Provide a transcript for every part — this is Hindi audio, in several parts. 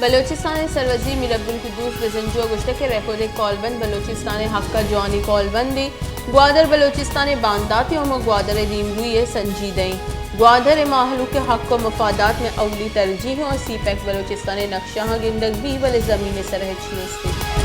बलोचिस्तान सरवजी मीर अब्दुल कुद्दूस बेजंजो गुश्त के रेकोर्ड कॉलबंद बलोचिस्तान हक्का जवानी कॉलबंदी ग्वादर बलोचिस्तान बांदाती और ग्वादर दीमरुई संजीदें ग्वादर माहलू के हक व मफादात में अवली तरजीह और सी पैक बलोचिस्तान नक्शा गिंदग भी वले ज़मीन सरहद चीस्ती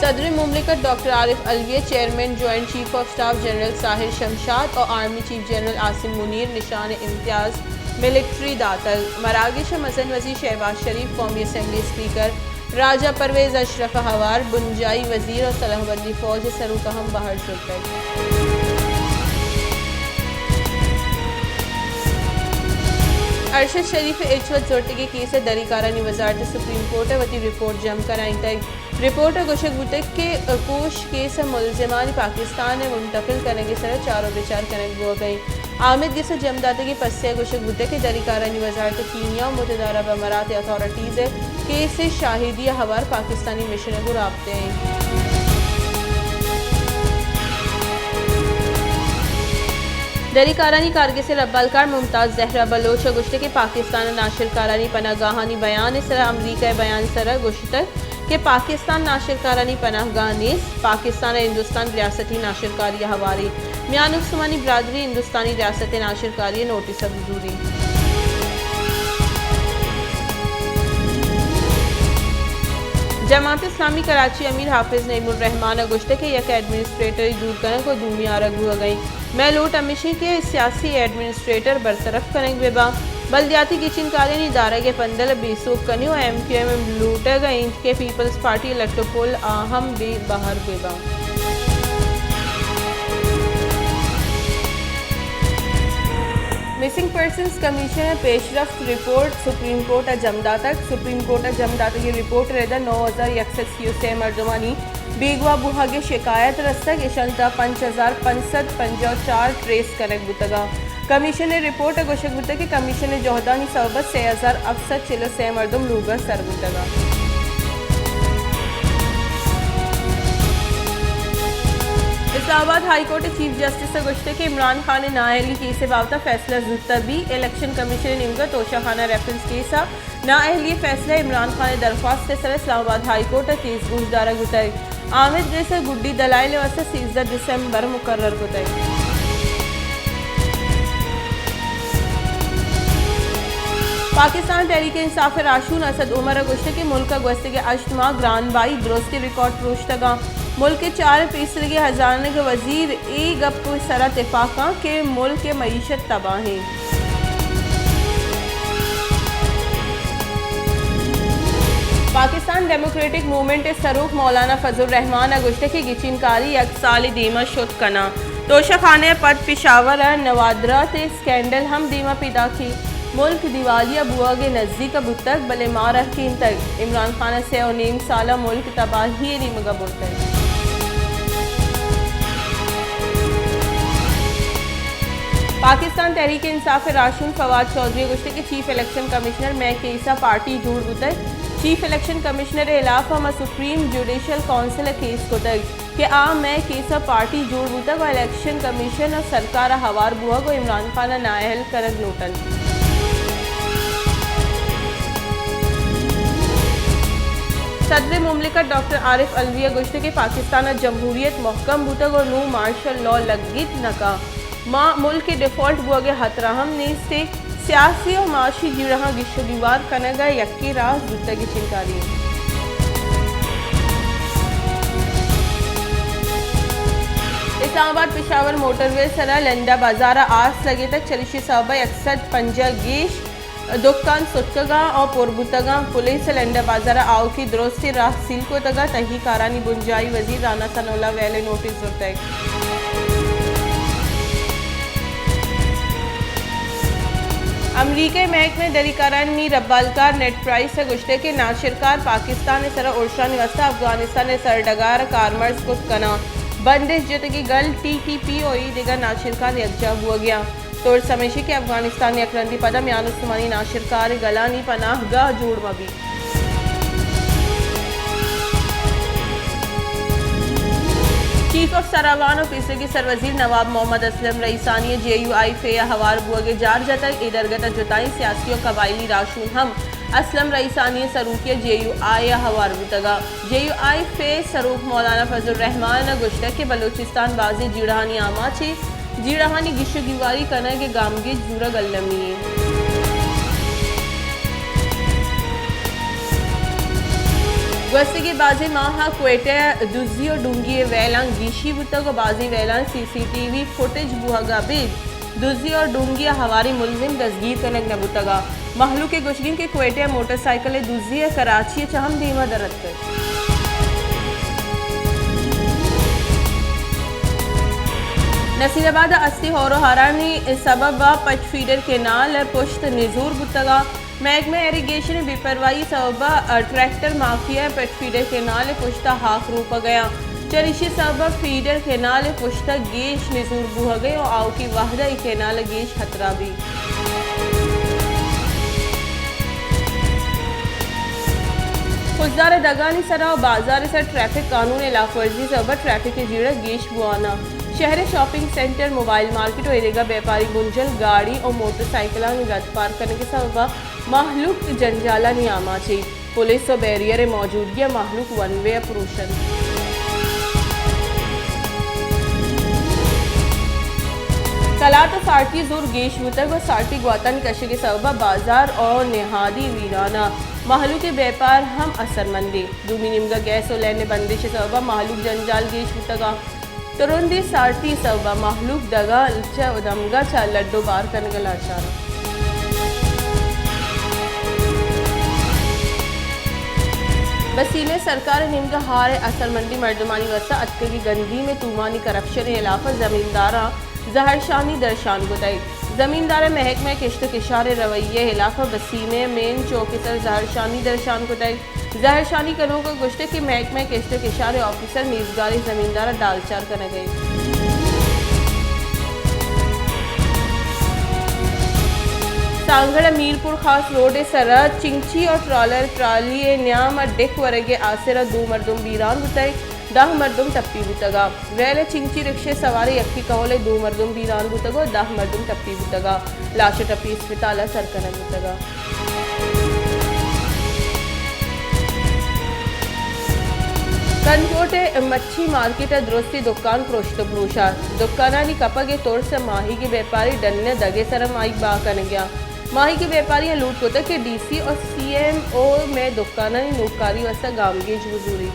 सदर मुमलिकत doctor Arif Alvi chairman joint chief of staff general Sahir Shamshad और army chief general Asim Munir निशान इम्तियाज़ मिलिट्री दातल मरागिश मसन वज़ीर शहबाज शरीफ कौमी असम्बली स्पीकर राजा परवेज़ अशरफ हवार बुंजाई वज़ीर और सलाहबंदी फ़ौज सरूकहम बाहर शुल्क अरशद शरीफ इज्जत जोटी के केस दरीकारानी वजारत सुप्रीम कोर्ट वती रिपोर्ट जम कराई तक रिपोर्ट गुशक बुतक के कोश केस मुलजमान पाकिस्तान में मुंतकिल करने के सर चारों विचार करने हो गई आमिद गिस जमदाते के पस्से गुशक बुतक के दरीकारानी वजारत कीनिया मुतदारा बमरात अथॉरिटीज़ केस शाहिदिया हवार पाकिस्तानी मिशन को राबते हैं दरीकारानी कारगिल से रब्बालकार मुमताज़ जहरा बलोच गुश्त के पाकिस्तान नाशिरकारानी पनागाहानी बयान सर अमरीका बयान सर गुश्त के पाकिस्तान नाशिरकारानी पनाहगाह नीस पाकिस्तान हिंदुस्तान रियासती नाशिरकारी हवारी मियान उस्मानी बरादरी हिंदुस्तानी रियासत नाशिरकारी नोटिस हजूरी जमात इस्लामी कराची अमीर हाफिज नईमुर रहमान गुश्त के यक एडमिनिस्ट्रेटर दूर करने को दूमिया रग हो गई मैं लूट अमिशी के सियासी एडमिनिस्ट्रेटर बरतरफ करेंगे बेबा बल्दियाती किचन कालीन इदारा के पंदल बेसूख कनियो MQM लूट गई के पीपल्स पार्टी लट्टोपोल आहम बे बाहर बेबा मिसिंग पर्सनस कमीशन पेशरफ्त रिपोर्ट सुप्रीम कोर्ट जमदा तक सुप्रीम कोर्ट जमदा की रिपोर्ट रेदा 9180 मर्दमानी बेगवा बुहा के शिकायत रस्तक इशंता 5554 ट्रेस कनक बुतगा कमीशन ने रिपोर्ट गोशक बुत के कमीशन ने जोहदानी सबत 6000 अफसर चिलो से मर्दम लूगा सर बुतगा Islamabad high court chief justice गुश्ते के इमरान खान ने नाअहली केस बाबता फैसला जुतबी इलेक्शन कमीशन निमगा तोशा खाना रेफरेंस केस नाअहली फैसला इमरान खान दरख्वास्त सर इस्लामाबाद हाई कोर्ट तेज गुजदारा गुतई आमिद जैसे गुड्डी दलाइल वस्त 13 दिसंबर मुकर्रर गुतई पाकिस्तान तहरीक इंसाफ राशून असद उमर गुश्ते के मुल्क गश्त के अश्तमा ग्रान बाई दुरुस्ती रिकॉर्ड प्रोश्तगा मुल्क के 4% के हजारने के वजीर ए गप सरा इतफाक़ा के मुल्क के मईशत तबाह है पाकिस्तान डेमोक्रेटिक मूवमेंट सरूख मौलाना फजल रहमान गुश्ते की गिचिनकारी एक साल दीमा शुद कना तोशा खाने पद पिशावर नवादरा ते स्कैंडल हम दीमा पिदा की मुल्क दिवालिया बुआ के नज़दीक बुतक बले मार की तक इमरान खान से और नीम साला मुल्क तबाही नीमगा बुतक पाकिस्तान तहरीक इंसाफ राशून फवाद चौधरी गुश्ते के चीफ इलेक्शन कमिश्नर मैं केसा पार्टी जूड़ बुतक चीफ इलेक्शन कमिश्नर इलाफा में सुप्रीम जुडिशल काउंसिल केस को तक कि मैं केसा पार्टी जोड़ बुतक और इलेक्शन कमीशन और सरकार हवार बुआ को इमरान खान नाअहल करग नोटन सदर मुमलिकत डॉक्टर आरिफ अलवी गुश्ते के पाकिस्तान जमहूरियत महकम बुतक और नू मार्शल लॉ लगित नका माँ मुल्क के डिफ़ॉल्ट बुआ के हतराहम नीज से सियासी और माशी जुड़हा गिशोदीवार कनगा यक्की राज बुतक की चिंकारी इस्लामाबाद पेशावर मोटरवे सरा लंडा बाजारा आस लगे तक चलिशी साहबा अक्सर पंजा गेश दुकान सुटकगा और पोरबुतगा पुलिस लंडा बाजारा आओ की दुरुस्ती राह सील को तगा तही कारानी बुंजाई वजीर राना सनोला वेले नोटिस जुर्तक अमरीकी महकमे दरीकारानी रब्बालकार नेट प्राइस से गुश्ते के नाशिरकार पाकिस्तान सरा उर्शा निवस्ता अफगानिस्तान सरडगार कारमर्स कुत कना बंदिश जतगी गल TTP दिगर नाशिरकार यकजा हुआ गया तोड़ समेशी के अफगानिस्तानी अकरंदी पदम यान उस्मानी नाशिरकार गलानी पनाहगाह जोड़ मबी चीफ ऑफ सरावान और पीसे के सरवजीर नवाब मोहम्मद असलम रईसानी JUI फेया हवार बुअगे जार जतक इदरगत जुताई सियासी और कबायली राशून हम असलम रईसानी सरूकिया JUI हवार बुतगा JUI फे सरूक मौलाना फजल रहमान गुश्तक के बलूचिस्तान बाजी जीड़हानी आमा छे जीड़हानी गिशुगिवारी कना के गामगे जूरा गल्लमी वस्ती के बाजी माहा क्वेटे दुजी और डूंगी वैलांग गिशी बुतक बाजी वैलांग CCTV फुटेज बुहगा बीद दुजी और डूंगी हवारी मुलजिम दसगीर कनक नबुतगा महलू के गुशगिन के क्वेटे मोटरसाइकिल दुजी कराची चहम धीमा दरत कर नसीराबाद अस्ती होरो हरानी सबब पच फीडर के नाल पुश्त निजूर बुतगा महकमा इरीगेशन बेपरवाही सबब ट्रैक्टर माफिया पच फीडर के नाल पुश्ता हाक रूप गया चरिशी सबब फीडर के नाल पुश्ता गेश निजूर बुह गए और आओ की वाहदा के नाल गेश खतरा भी खुजदार दगानी सरा बाजार से ट्रैफिक कानून लाफवर्जी सबब ट्रैफिक के जीड़ा गेश बुआना शहर शॉपिंग सेंटर मोबाइल मार्केट और एरेगा व्यापारी गुंजल गाड़ी और मोटरसाइकिल रद्द पार करने के सबब महलूक जंजाला नियामा चाहिए पुलिस और बैरियर मौजूदगी महलूक वन वे अप्रोशन कलात साटी जोर गेश मुतक व साटी ग्वातन कशे के सबब बाजार और निहादी वीराना महलू के व्यापार हम असरमंदी दूमी निमगा गैस और लेने बंदिश सबब महलूक जंजाल गेश मुतगा तुरंदी साटी सबब महलूक दगा दमगा चा लड्डो बार करने लाचारा वसीले सरकार निमगा हार असरमंदी मर्दमानी वसा अटके की गंदी में तूमानी करप्शन खिलाफ जमींदारा जहरशानी दर्शान गुताई जमींदार महकमा किश्त किशार रवैये खिलाफ वसीने मेन चौकीसर जहरशानी दर्शान गुताई जहरशानी कनों को गुश्ते की महकमा किश्त किशार ऑफिसर नीजगारी जमींदार डालचार करने गई सांगड़ मीरपुर खास रोड सरा चिंची और ट्रॉलर ट्राली न्याम डिक वरगे आसरा दो मर्दुम बीरान बुताई 10 मर्दुम टप्पी बुतगा वैले चिंची रिक्शे सवारी यक्की कहोले 2 मर्दुम बीरान बुतगा 10 मर्दुम टप्पी बुतगा लाश टप्पी अस्पताल सरकन बुतगा कनकोटे मच्छी मार्केट दुरुस्ती दुकान प्रोष्ट भरोसा दुकानानी कपगे तोड़ से माही के व्यापारी डन्ने दगे सरम आई बा कन गया माही के व्यापारी लूट को तक DC और CMO में दुकानानी नौकारी वसा गामगेज हुजूरी